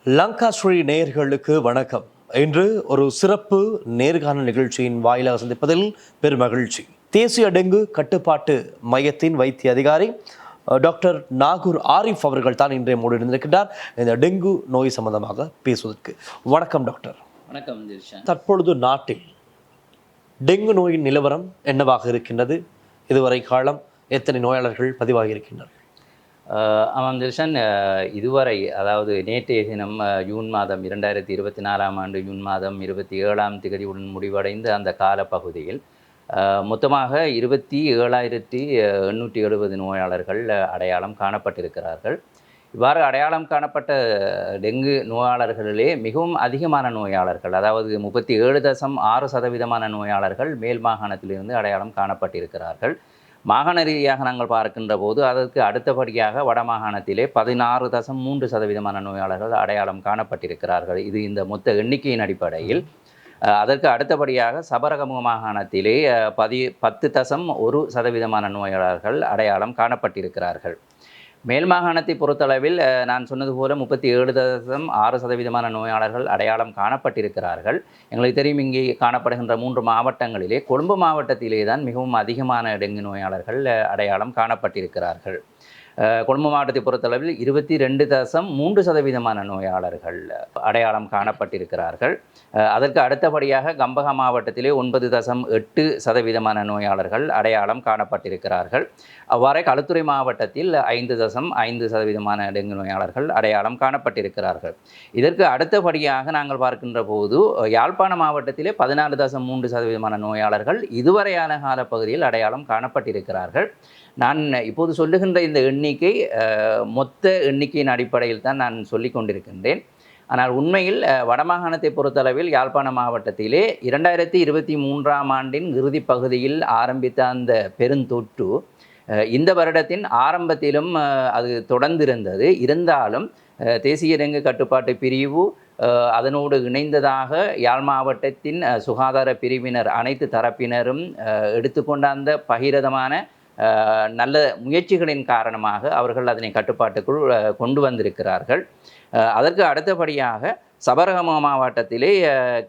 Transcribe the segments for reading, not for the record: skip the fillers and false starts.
லங்கா ஸ்ரீ நேயர்களுக்கு வணக்கம். இன்று ஒரு சிறப்பு நேர்காணல் நிகழ்ச்சியின் வாயிலாக சந்திப்பதில் பெருமகிழ்ச்சி. தேசிய டெங்கு கட்டுப்பாட்டு மையத்தின் வைத்திய அதிகாரி டாக்டர் நாகூர் ஆரிஃப் அவர்கள் தான் இன்றைய மூடி இருந்திருக்கின்றார் இந்த டெங்கு நோய் சம்பந்தமாக பேசுவதற்கு. வணக்கம் டாக்டர். வணக்கம். தற்பொழுது நாட்டில் டெங்கு நோயின் நிலவரம் என்னவாக இருக்கின்றது? இதுவரை காலம் எத்தனை நோயாளர்கள் பதிவாகி இருக்கின்றனர்? ஆமாம் தில்ஷன், இதுவரை அதாவது நேற்றைய தினம் ஜூன் மாதம் 2024 ஆண்டு ஜூன் மாதம் 27ஆம் தேதியுடன் முடிவடைந்த அந்த காலப்பகுதியில் மொத்தமாக 27,870 நோயாளர்கள் அடையாளம் காணப்பட்டிருக்கிறார்கள். இவ்வாறு அடையாளம் காணப்பட்ட டெங்கு நோயாளர்களிலே மிகவும் அதிகமான நோயாளர்கள், அதாவது 37.6% நோயாளர்கள் மேல் மாகாணத்திலிருந்து அடையாளம் காணப்பட்டிருக்கிறார்கள். மாகாண ரீதியாக நாங்கள் பார்க்கின்ற போது அதற்கு அடுத்தபடியாக வடமாகாணத்திலே 16.3% நோயாளர்கள் அடையாளம் காணப்பட்டிருக்கிறார்கள். இது இந்த மொத்த எண்ணிக்கையின் அடிப்படையில். அதற்கு அடுத்தபடியாக சபரகமுக மாகாணத்திலே 10.1% நோயாளர்கள் அடையாளம் காணப்பட்டிருக்கிறார்கள். மேல் மாகாணத்தை பொறுத்தளவில் நான் சொன்னது போல 37.6% நோயாளர்கள் அடையாளம் காணப்பட்டிருக்கிறார்கள். எங்களுக்கு தெரியும், இங்கே காணப்படுகின்ற 3 மாவட்டங்களிலே கொழும்பு மாவட்டத்திலே தான் மிகவும் அதிகமான டெங்கு நோயாளர்கள் அடையாளம் காணப்பட்டிருக்கிறார்கள். கொழும்பு மாவட்டத்தை பொறுத்தளவில் 22.3% நோயாளர்கள் அடையாளம் காணப்பட்டிருக்கிறார்கள். அதற்கு அடுத்தபடியாக கம்பஹா மாவட்டத்திலே 9.8% நோயாளர்கள் அடையாளம் காணப்பட்டிருக்கிறார்கள். அவ்வாறே களுத்துறை மாவட்டத்தில் 5.5% டெங்கு நோயாளர்கள் அடையாளம் காணப்பட்டிருக்கிறார்கள். இதற்கு அடுத்தபடியாக நாங்கள் பார்க்கின்ற போது யாழ்ப்பாண மாவட்டத்திலே 14.3% நோயாளர்கள் இதுவரையான காலப்பகுதியில் அடையாளம் காணப்பட்டிருக்கிறார்கள். நான் இப்போது சொல்லுகின்ற இந்த எண்ணிக்கை மொத்த எண்ணிக்கையின் அடிப்படையில் தான் நான் சொல்லி கொண்டிருக்கின்றேன். ஆனால் உண்மையில் வடமாகாணத்தை பொறுத்தளவில் யாழ்ப்பாண மாவட்டத்திலே 2023ஆம் ஆண்டின் இறுதி பகுதியில் ஆரம்பித்த அந்த பெருந்தொற்று இந்த வருடத்தின் ஆரம்பத்திலும் அது தொடர்ந்திருந்தது. இருந்தாலும் தேசிய டெங்கு கட்டுப்பாட்டு பிரிவு அதனோடு இணைந்ததாக யாழ் மாவட்டத்தின் சுகாதார பிரிவினர் அனைத்து தரப்பினரும் எடுத்துக்கொண்ட அந்த பகிரதமான நல்ல முயற்சிகளின் காரணமாக அவர்கள் அதனை கட்டுப்பாட்டுக்குள் கொண்டு வந்திருக்கிறார்கள். அதற்கு அடுத்தபடியாக சபரகமுக மாவட்டத்திலே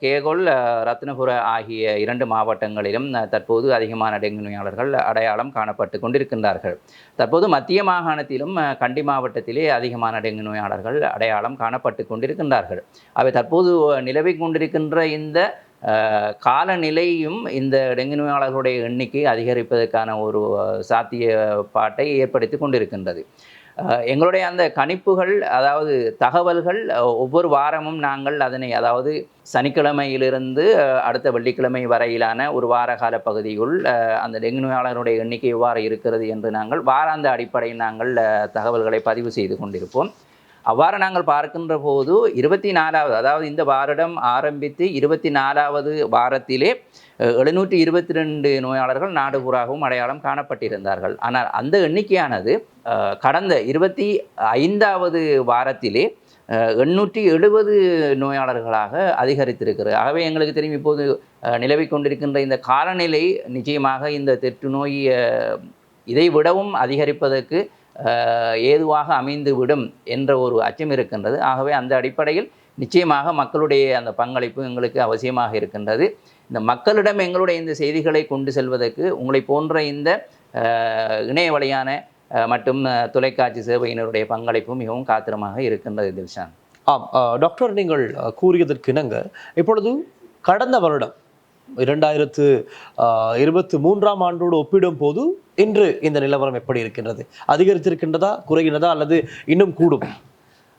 கேகோல், ரத்னபுர ஆகிய 2 மாவட்டங்களிலும் தற்போது அதிகமான டெங்கு நோயாளர்கள் அடையாளம் காணப்பட்டு கொண்டிருக்கின்றார்கள். தற்போது மத்திய மாகாணத்திலும் கண்டி மாவட்டத்திலே அதிகமான டெங்கு நோயாளர்கள் அடையாளம் காணப்பட்டு கொண்டிருக்கின்றார்கள். அவை தற்போது நிலவி கொண்டிருக்கின்ற இந்த காலநிலையும் இந்த டெங்கு நோயாளர்களுடைய எண்ணிக்கை அதிகரிப்பதற்கான ஒரு சாத்தியப்பாட்டை ஏற்படுத்தி கொண்டிருக்கின்றது. எங்களுடைய அந்த கணிப்புகள், அதாவது தகவல்கள், ஒவ்வொரு வாரமும் நாங்கள் அதனை, அதாவது சனிக்கிழமையிலிருந்து அடுத்த வெள்ளிக்கிழமை வரையிலான ஒரு வார கால பகுதிக்குள் அந்த டெங்கு நோயாளர்களுடைய எண்ணிக்கை எவ்வாறு இருக்கிறது என்று நாங்கள் வாராந்த அடிப்படையில் நாங்கள் தகவல்களை பதிவு செய்து கொண்டிருப்போம். அவ்வாறு நாங்கள் பார்க்கின்ற போது 24வது, அதாவது இந்த வாரிடம் ஆரம்பித்து 24வது வாரத்திலே 722 நோயாளர்கள் நாடு பூராகவும் அடையாளம் காணப்பட்டிருந்தார்கள். ஆனால் அந்த எண்ணிக்கையானது கடந்த 25வது வாரத்திலே 870 நோயாளர்களாக அதிகரித்திருக்கிறது. ஆகவே எங்களுக்கு தெரியும், இப்போது நிலவி கொண்டிருக்கின்ற இந்த காலநிலை நிச்சயமாக இந்த தொற்று நோய் இதை விடவும் அதிகரிப்பதற்கு ஏதுவாக அமைந்துவிடும் என்ற ஒரு அச்சம் இருக்கின்றது. ஆகவே அந்த அடிப்படையில் நிச்சயமாக மக்களுடைய அந்த பங்களிப்பு எங்களுக்கு அவசியமாக இருக்கின்றது. இந்த மக்களிடம் எங்களுடைய இந்த செய்திகளை கொண்டு செல்வதற்கு உங்களை போன்ற இந்த இணைய வழியான மற்றும் தொலைக்காட்சி சேவையினருடைய பங்களிப்பு மிகவும் காத்திரமாக இருக்கின்றது. தில்ஷான். டாக்டர், நீங்கள் கூறியதற்கு இணங்க இப்பொழுது கடந்த வருடம் 2023ஆம் ஆண்டோடு ஒப்பிடும் போது இன்று இந்த நிலவரம் எப்படி இருக்கின்றது? அதிகரித்திருக்கின்றதா, குறைகின்றதா, அல்லது இன்னும் கூடும்?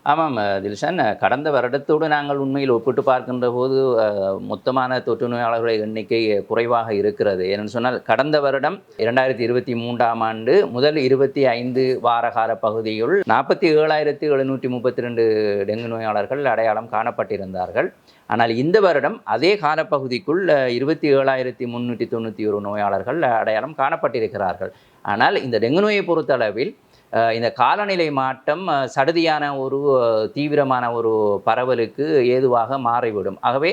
ஆமாம் தில்ஷான், கடந்த வருடத்தோடு நாங்கள் உண்மையில் ஒப்பிட்டு பார்க்கின்ற போது மொத்தமான தொற்று நோயாளர்களுடைய எண்ணிக்கை குறைவாக இருக்கிறது. ஏனென்று சொன்னால், கடந்த வருடம் 2023ஆம் ஆண்டு முதல் 25 வார கால பகுதியுள் 47,732 டெங்கு நோயாளர்கள் அடையாளம் காணப்பட்டிருந்தார்கள். ஆனால் இந்த வருடம் அதே காலப்பகுதிக்குள் 27,391 நோயாளர்கள் அடையாளம் காணப்பட்டிருக்கிறார்கள். ஆனால் இந்த டெங்கு நோயை பொறுத்தளவில் இந்த காலநிலை மாற்றம் சடுதியான ஒரு தீவிரமான ஒரு பரவலுக்கு ஏதுவாக மாறிவிடும். ஆகவே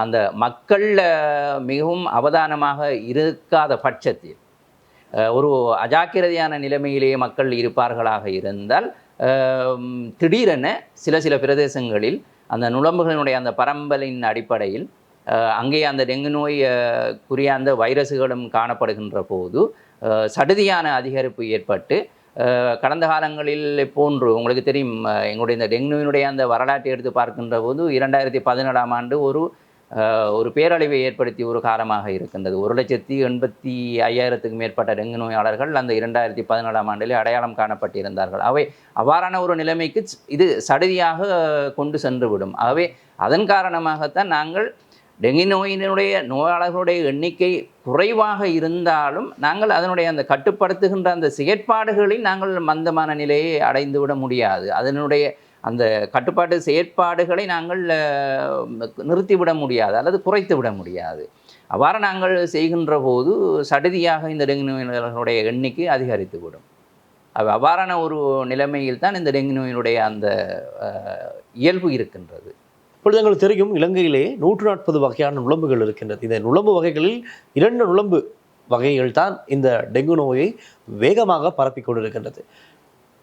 அந்த மக்கள் மிகவும் அவதானமாக இருக்காத பட்சத்தில், ஒரு அஜாக்கிரதையான நிலைமையிலேயே மக்கள் இருப்பார்களாக இருந்தால் திடீரென சில பிரதேசங்களில் அந்த நுளம்புகளினுடைய அந்த பரம்பலின் அடிப்படையில் அங்கே அந்த டெங்கு நோய் குறிய அந்த வைரஸுகளும் காணப்படுகின்ற போது சடுதியான அதிகரிப்பு ஏற்பட்டு கடந்த காலங்களில் போன்று உங்களுக்கு தெரியும் எங்களுடைய இந்த டெங்கு நோயினுடைய அந்த வரலாற்றை எடுத்து பார்க்கின்ற போது 2017ஆம் ஆண்டு ஒரு பேரழிவை ஏற்படுத்திய ஒரு காலமாக இருக்கின்றது. 1,85,000க்கு மேற்பட்ட டெங்கு நோயாளர்கள் அந்த 2017ஆம் ஆண்டிலே அடையாளம் காணப்பட்டிருந்தார்கள். அவ்வாறான ஒரு நிலைமைக்கு இது சடுதியாக கொண்டு சென்றுவிடும். ஆகவே அதன் காரணமாகத்தான் நாங்கள் டெங்கு நோயினுடைய நோயாளர்களுடைய எண்ணிக்கை குறைவாக இருந்தாலும் நாங்கள் அதனுடைய அந்த கட்டுப்படுத்துகின்ற அந்த செயற்பாடுகளில் நாங்கள் மந்தமான நிலையை அடைந்துவிட முடியாது. அதனுடைய அந்த கட்டுப்பாட்டு செயற்பாடுகளை நாங்கள் நிறுத்திவிட முடியாது அல்லது குறைத்து விட முடியாது. அவ்வாறு நாங்கள் செய்கின்ற போது சடுதியாக இந்த டெங்கு நோயாளர்களுடைய எண்ணிக்கை அதிகரித்துவிடும். அவ்வாறான ஒரு நிலைமையில் தான் இந்த டெங்கு நோயினுடைய அந்த இயல்பு இருக்கின்றது. இப்பொழுது எங்களுக்கு தெரியும் இலங்கையிலே 140 வகையான நுளம்புகள் இருக்கின்றது. இந்த நுளம்பு வகைகளில் 2 நுளம்பு வகைகள் தான் இந்த டெங்கு நோயை வேகமாக பரப்பிக் கொண்டிருக்கின்றது.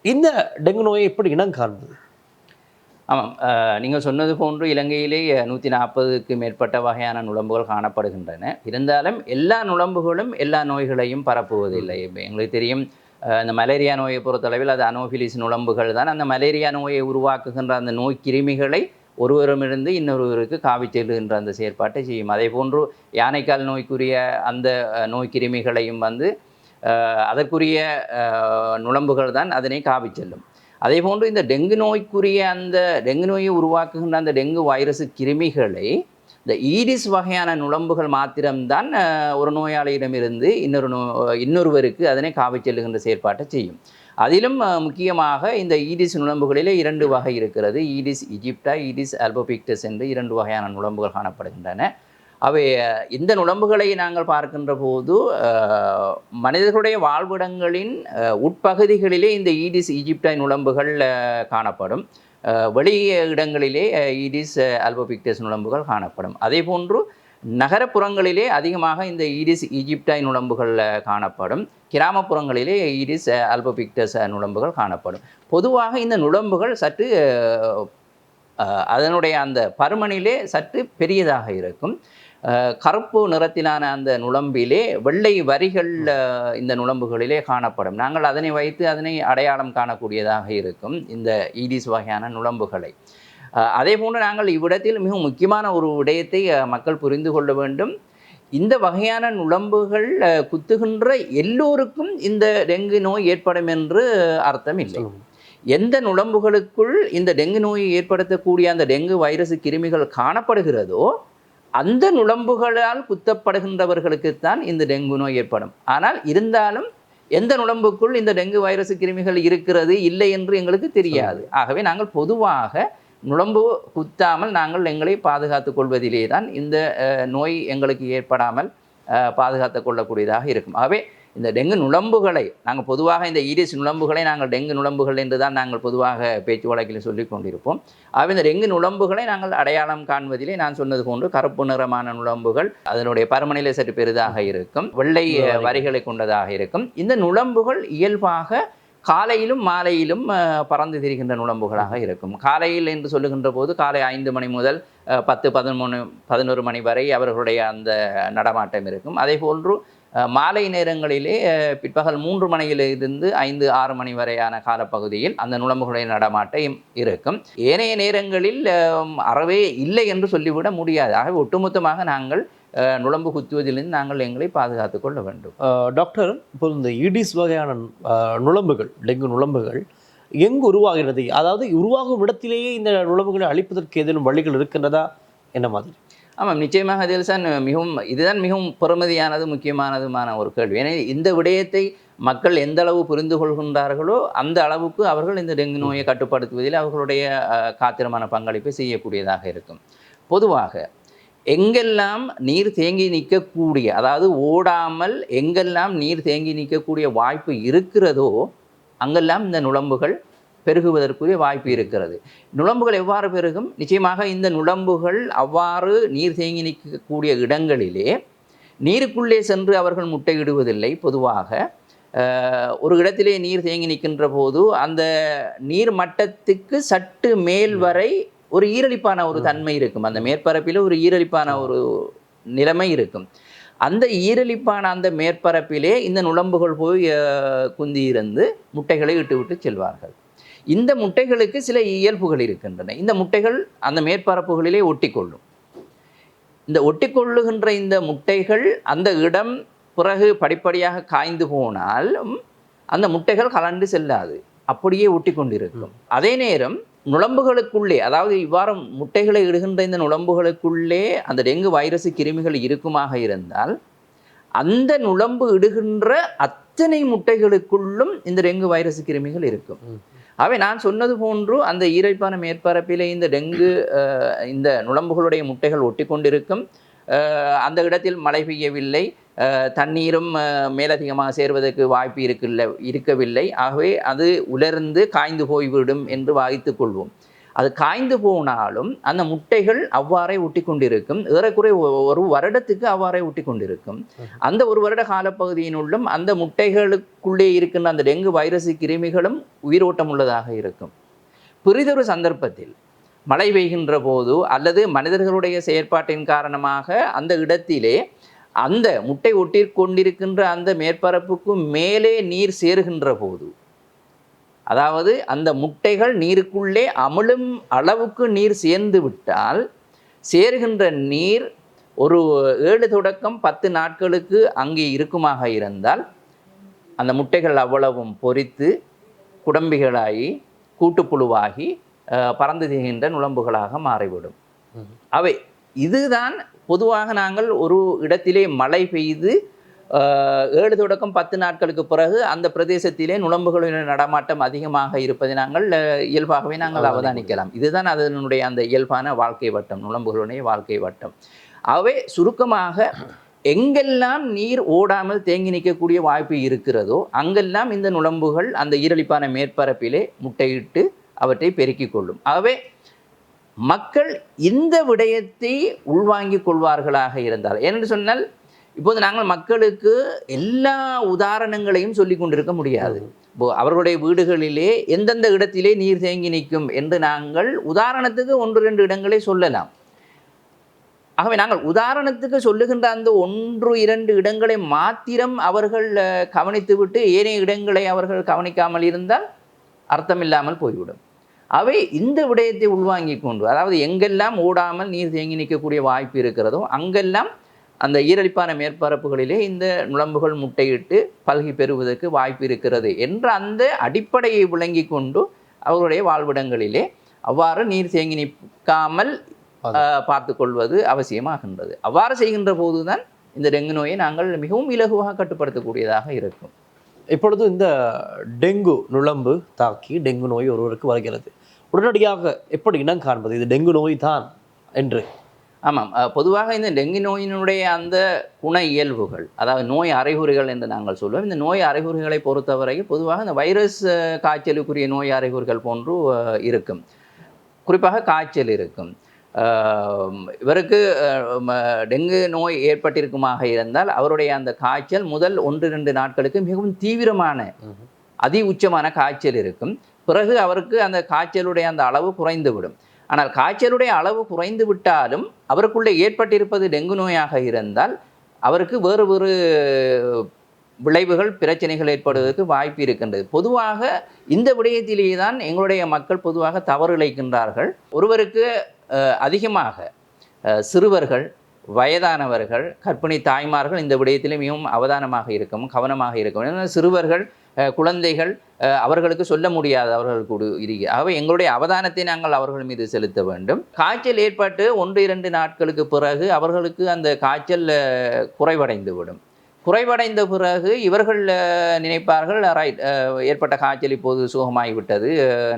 இந்த டெங்கு நோயை எப்படி இனம் காண்பது? ஆமாம், நீங்கள் சொன்னது போன்று இலங்கையிலே 140க்கு மேற்பட்ட வகையான நுளம்புகள் காணப்படுகின்றன. இருந்தாலும் எல்லா நுளம்புகளும் எல்லா நோய்களையும் பரப்புவதில்லை. எங்களுக்கு தெரியும் இந்த மலேரியா நோயை பொறுத்தளவில் அது அனோஃபிலிஸ் நுளம்புகள் தான் அந்த மலேரியா நோயை உருவாக்குகின்ற அந்த நோய் கிருமிகளை ஒருவரிடமிருந்து இன்னொருவருக்கு காவி செல்லுகின்ற அந்த செயற்பாட்டை செய்யும். அதே போன்று யானைக்கால் நோய்க்குரிய அந்த நோய் கிருமிகளையும் அதற்குரிய நுளம்புகள் தான் அதனை காவி செல்லும். அதே போன்று இந்த டெங்கு நோய்க்குரிய அந்த டெங்கு நோயை உருவாக்குகின்ற அந்த டெங்கு வைரஸ் கிருமிகளை இந்த ஈடிஸ் வகையான நுளம்புகள் மாத்திரம்தான் ஒரு நோயாளியிடமிருந்து இன்னொருவருக்கு அதனை காவி செல்லுகின்ற செயற்பாட்டை செய்யும். அதிலும் முக்கியமாக இந்த ஈடிஸ் நுளம்புகளிலே 2 வகை இருக்கிறது. ஈடிஸ் இஜிப்டாய், ஈடிஸ் ஆல்போபிக்டஸ் என்று 2 வகையான நுளம்புகள் காணப்படுகின்றன. அவை இந்த நுளம்புகளை நாங்கள் பார்க்கின்ற போது மனிதர்களுடைய வாழ்விடங்களின் உட்பகுதிகளிலே இந்த ஈடிஸ் இஜிப்டாய் நுளம்புகள் காணப்படும். வெளிய இடங்களிலே ஈடிஸ் ஆல்போபிக்டஸ் நுளம்புகள் காணப்படும். அதே போன்று நகரப்புறங்களிலே அதிகமாக இந்த ஈடிஸ் இஜிப்டாய் நுளம்புகள் காணப்படும். கிராமப்புறங்களிலே ஈடிஸ் ஆல்போபிக்டஸ் நுளம்புகள் காணப்படும். பொதுவாக இந்த நுளம்புகள் சற்று அதனுடைய அந்த பருமனிலே சற்று பெரியதாக இருக்கும். கருப்பு நிறத்திலான அந்த நுளம்பிலே வெள்ளை வரிகள் இந்த நுளம்புகளிலே காணப்படும். நாங்கள் அதனை வைத்து அதனை அடையாளம் காணக்கூடியதாக இருக்கும் இந்த ஈடிஸ் வகையான நுளம்புகளை. அதே போன்று நாங்கள் இவ்விடத்தில் மிகவும் முக்கியமான ஒரு விடயத்தை மக்கள் புரிந்து கொள்ள வேண்டும். இந்த வகையான நுளம்புகள் குத்துகின்ற எல்லோருக்கும் இந்த டெங்கு நோய் ஏற்படும் என்று அர்த்தம் இல்லை. எந்த நுளம்புகளுக்குள் இந்த டெங்கு நோயை ஏற்படுத்தக்கூடிய அந்த டெங்கு வைரஸ் கிருமிகள் காணப்படுகிறதோ அந்த நுளம்புகளால் குத்தப்படுகின்றவர்களுக்குத்தான் இந்த டெங்கு நோய் ஏற்படும். ஆனால் இருந்தாலும் எந்த நுளம்புக்குள் இந்த டெங்கு வைரஸ் கிருமிகள் இருக்கிறது இல்லை என்று எங்களுக்கு தெரியாது. ஆகவே நாங்கள் பொதுவாக நுளம்பு குத்தாமல் நாங்கள் எங்களை பாதுகாத்துக் கொள்வதிலே தான் இந்த நோய் எங்களுக்கு ஏற்படாமல் பாதுகாத்து கொள்ளக்கூடியதாக இருக்கும். ஆகவே இந்த டெங்கு நுளம்புகளை நாங்கள் பொதுவாக இந்த ஈடிஸ் நுளம்புகளை நாங்கள் டெங்கு நுளம்புகள் என்று தான் நாங்கள் பொதுவாக பேச்சு வழக்கில் சொல்லி கொண்டிருப்போம். ஆகவே இந்த டெங்கு நுளம்புகளை நாங்கள் அடையாளம் காண்பதிலே நான் சொன்னது போன்று கருப்பு நிறமான நுளம்புகள் அதனுடைய பருமனிலே சற்று பெரிதாக இருக்கும், வெள்ளை வரிகளை கொண்டதாக இருக்கும். இந்த நுளம்புகள் இயல்பாக காலையிலும் மாலையிலும் பறந்து திரிகின்ற நுளம்புகளாக இருக்கும். காலையில் என்று சொல்லுகின்ற போது காலை 5 மணி முதல் 10, 13, 11 மணி வரை அவர்களுடைய அந்த நடமாட்டம் இருக்கும். அதே போன்று மாலை நேரங்களிலே பிற்பகல் 3 மணியிலிருந்து 5, 6 மணி வரையான காலப்பகுதியில் அந்த நுளம்புகளுடைய நடமாட்டம் இருக்கும். ஏனைய நேரங்களில் அறவே இல்லை என்று சொல்லிவிட முடியாது. ஆகவே ஒட்டுமொத்தமாக நாங்கள் நுளம்பு குத்துவதிலிருந்து நாங்கள் எங்களை பாதுகாத்துக் கொள்ள வேண்டும். டாக்டர், இப்போ இந்த ஈடிஸ் வகையான நுளம்புகள், டெங்கு நுளம்புகள் எங்கு உருவாகிறது? அதாவது உருவாகும் இடத்திலேயே இந்த நுளம்புகளை அழிப்பதற்கு ஏதேனும் வழிகள் இருக்கின்றதா? என்ன மாதிரி? ஆமாம், நிச்சயமாக அதில்தான் இதுதான் மிகவும் பெருமதியானது முக்கியமானதுமான ஒரு கேள்வி. ஏன்னா இந்த விடயத்தை மக்கள் எந்த அளவு புரிந்து கொள்கின்றார்களோ அந்த அளவுக்கு அவர்கள் இந்த டெங்கு நோயை கட்டுப்படுத்துவதில் அவர்களுடைய காத்திரமான பங்களிப்பை செய்யக்கூடியதாக இருக்கும். பொதுவாக எங்கெல்லாம் நீர் தேங்கி நிற்கக்கூடிய, அதாவது ஓடாமல் எங்கெல்லாம் நீர் தேங்கி நிற்கக்கூடிய வாய்ப்பு இருக்கிறதோ அங்கெல்லாம் இந்த நுளம்புகள் பெருகுவதற்குரிய வாய்ப்பு இருக்கிறது. நுளம்புகள் எவ்வாறு பெருகும்? நிச்சயமாக இந்த நுளம்புகள் அவ்வாறு நீர் தேங்கி நிற்கக்கூடிய இடங்களிலே நீருக்குள்ளே சென்று அவர்கள் முட்டையிடுவதில்லை. பொதுவாக ஒரு இடத்திலே நீர் தேங்கி நிற்கின்ற போது அந்த நீர் மட்டத்துக்கு சற்று மேல் வரை ஒரு ஈரலிப்பான ஒரு தன்மை இருக்கும். அந்த மேற்பரப்பில் ஒரு ஈரலிப்பான ஒரு நிலைமை இருக்கும். அந்த ஈரலிப்பான அந்த மேற்பரப்பிலே இந்த நுளம்புகள் போய் குந்தி இருந்து முட்டைகளை இட்டுவிட்டு செல்வார்கள். இந்த முட்டைகளுக்கு சில இயல்புகள் இருக்கின்றன. இந்த முட்டைகள் அந்த மேற்பரப்புகளிலே ஒட்டிக்கொள்ளும். இந்த ஒட்டிக்கொள்ளுகின்ற இந்த முட்டைகள் அந்த இடம் பிறகு படிப்படியாக காய்ந்து போனாலும் அந்த முட்டைகள் கலண்டு செல்லாது, அப்படியே ஒட்டி கொண்டிருக்கும். அதே நேரம் நுளம்புகளுக்குள்ளே, அதாவது இவ்வாறு முட்டைகளை இடுகின்ற இந்த நுளம்புகளுக்குள்ளே அந்த டெங்கு வைரஸ் கிருமிகள் இருக்குமாக இருந்தால் அந்த நுளம்பு இடுகின்ற அத்தனை முட்டைகளுக்குள்ளும் இந்த டெங்கு வைரஸ் கிருமிகள் இருக்கும். அவை நான் சொன்னது போன்று அந்த ஈரப்பான மேற்பரப்பிலே இந்த டெங்கு இந்த நுளம்புகளுடைய முட்டைகள் ஒட்டி கொண்டிருக்கும். அந்த இடத்தில் மழை பெய்யவில்லை, தண்ணீரும் மேலதிகமாக சேர்வதற்கு வாய்ப்பு இருக்கவில்லை. ஆகவே அது உலர்ந்து காய்ந்து போய்விடும் என்று வாய்த்துக் கொள்வோம். அது காய்ந்து போனாலும் அந்த முட்டைகள் அவ்வாறே ஒட்டி கொண்டிருக்கும். ஏறக்குறை ஒரு வருடத்துக்கு அவ்வாறே ஒட்டி கொண்டிருக்கும். அந்த ஒரு வருட காலப்பகுதியினுள்ளும் அந்த முட்டைகளுக்குள்ளே இருக்கின்ற அந்த டெங்கு வைரஸ் கிருமிகளும் உயிரோட்டம் உள்ளதாக இருக்கும். பிறிதொரு சந்தர்ப்பத்தில் மழை பெய்கின்ற போது அல்லது மனிதர்களுடைய செயற்பாட்டின் காரணமாக அந்த இடத்திலே அந்த முட்டை ஒட்டி கொண்டிருக்கின்ற அந்த மேற்பரப்புக்கு மேலே நீர் சேருகின்ற போது, அதாவது அந்த முட்டைகள் நீருக்குள்ளே அமிழும் அளவுக்கு நீர் சேர்ந்து விட்டால், சேருகின்ற நீர் ஒரு 7 தொடக்கம் 10 நாட்களுக்கு அங்கே இருக்குமாக இருந்தால் அந்த முட்டைகள் அவ்வளவும் பொரித்து குடம்பிகளாகி கூட்டுப்புழுவாகி பறந்து திரிகின்ற நுளம்புகளாக மாறிவிடும். அவை இதுதான் பொதுவாக நாங்கள் ஒரு இடத்திலே மழை பெய்து 7 தொடக்கம் 10 நாட்களுக்கு பிறகு அந்த பிரதேசத்திலே நுளம்புகளின் நடமாட்டம் அதிகமாக இருப்பதை நாங்கள் இயல்பாகவே நாங்கள் அவதானிக்கலாம். இதுதான் அதனுடைய அந்த இயல்பான வாழ்க்கை வட்டம், நுளம்புகளுடைய வாழ்க்கை வட்டம். அவை சுருக்கமாக எங்கெல்லாம் நீர் ஓடாமல் தேங்கி நிற்கக்கூடிய வாய்ப்பு இருக்கிறதோ அங்கெல்லாம் இந்த நுளம்புகள் அந்த ஈரலிப்பான மேற்பரப்பிலே முட்டையிட்டு அவற்றை பெருக்கிக் கொள்ளும். ஆகவே மக்கள் இந்த விடயத்தை உள்வாங்கிக் கொள்வார்களாக இருந்தால், ஏனென்று சொன்னால் இப்போது நாங்கள் மக்களுக்கு எல்லா உதாரணங்களையும் சொல்லிக் கொண்டிருக்க முடியாது. இப்போ அவர்களுடைய வீடுகளிலே எந்தெந்த இடத்திலே நீர் தேங்கி நிற்கும் என்று நாங்கள் உதாரணத்துக்கு 1-2 இடங்களை சொல்லலாம். ஆகவே நாங்கள் உதாரணத்துக்கு சொல்லுகின்ற அந்த 1-2 இடங்களை மாத்திரம் அவர்கள் கவனித்துவிட்டு ஏனைய இடங்களை அவர்கள் கவனிக்காமல் இருந்தால் அர்த்தமில்லாமல் போய்விடும். அவை இந்த விடயத்தை உள்வாங்கிக் கொண்டு, அதாவது எங்கெல்லாம் ஓடாமல் நீர் தேங்கி நிற்கக்கூடிய வாய்ப்பு இருக்கிறதோ அங்கெல்லாம் அந்த ஈரலிப்பான மேற்பரப்புகளிலே இந்த நுளம்புகள் முட்டையிட்டு பல்கி பெறுவதற்கு வாய்ப்பு இருக்கிறது என்ற அந்த அடிப்படையை விளங்கி கொண்டு அவர்களுடைய வாழ்விடங்களிலே அவ்வாறு நீர் தேங்கி நிற்காமல் பார்த்து கொள்வது அவசியமாகின்றது. அவ்வாறு செய்கின்ற போதுதான் இந்த டெங்கு நோயை நாங்கள் மிகவும் இலகுவாக கட்டுப்படுத்தக்கூடியதாக இருக்கும். இப்பொழுது இந்த டெங்கு நுளம்பு தாக்கி டெங்கு நோய் ஒருவருக்கு வருகிறது, உடனடியாக எப்படி இனம் காண்பது இது டெங்கு நோய் தான் என்று? ஆமாம், பொதுவாக இந்த டெங்கு நோயினுடைய அந்த குண இயல்புகள், அதாவது நோய் அறிகுறிகள் என்று நாங்கள் சொல்லுவோம். இந்த நோய் அறிகுறிகளை பொறுத்தவரையில் பொதுவாக இந்த வைரஸ் காய்ச்சலுக்குரிய நோய் அறிகுறிகள் போன்று இருக்கும். குறிப்பாக காய்ச்சல் இருக்கும். இவருக்கு டெங்கு நோய் ஏற்பட்டிருக்குமாக இருந்தால் அவருடைய அந்த காய்ச்சல் முதல் 1-2 நாட்களுக்கு மிகவும் தீவிரமான அதி உச்சமான காய்ச்சல் இருக்கும். பிறகு அவருக்கு அந்த காய்ச்சலுடைய அந்த அளவு குறைந்துவிடும். ஆனால் காய்ச்சலுடைய அளவு குறைந்து விட்டாலும் அவருக்குள்ளே ஏற்பட்டிருப்பது டெங்கு நோயாக இருந்தால் அவருக்கு வேறு வேறு விளைவுகள் பிரச்சனைகள் ஏற்படுவதற்கு வாய்ப்பு இருக்கின்றது. பொதுவாக இந்த விடயத்திலேயே தான் எங்களுடைய மக்கள் பொதுவாக தவறு இழைக்கின்றார்கள். ஒருவருக்கு அதிகமாக சிறுவர்கள், வயதானவர்கள், கர்ப்பிணி தாய்மார்கள் இந்த விடயத்திலே மிகவும் அவதானமாக இருக்கவும் கவனமாக இருக்கவும். சிறுவர்கள், குழந்தைகள் அவர்களுக்கு சொல்ல முடியாது, அவர்களுக்கு இருக்கு. ஆகவே எங்களுடைய அவதானத்தை நாங்கள் அவர்கள் மீது செலுத்த வேண்டும். காய்ச்சல் ஏற்பட்டு 1-2 நாட்களுக்கு பிறகு அவர்களுக்கு அந்த காய்ச்சல் குறைவடைந்துவிடும். குறைவடைந்த பிறகு இவர்கள் நினைப்பார்கள், ரைட், ஏற்பட்ட காய்ச்சல் இப்போது சுகமாகிவிட்டது,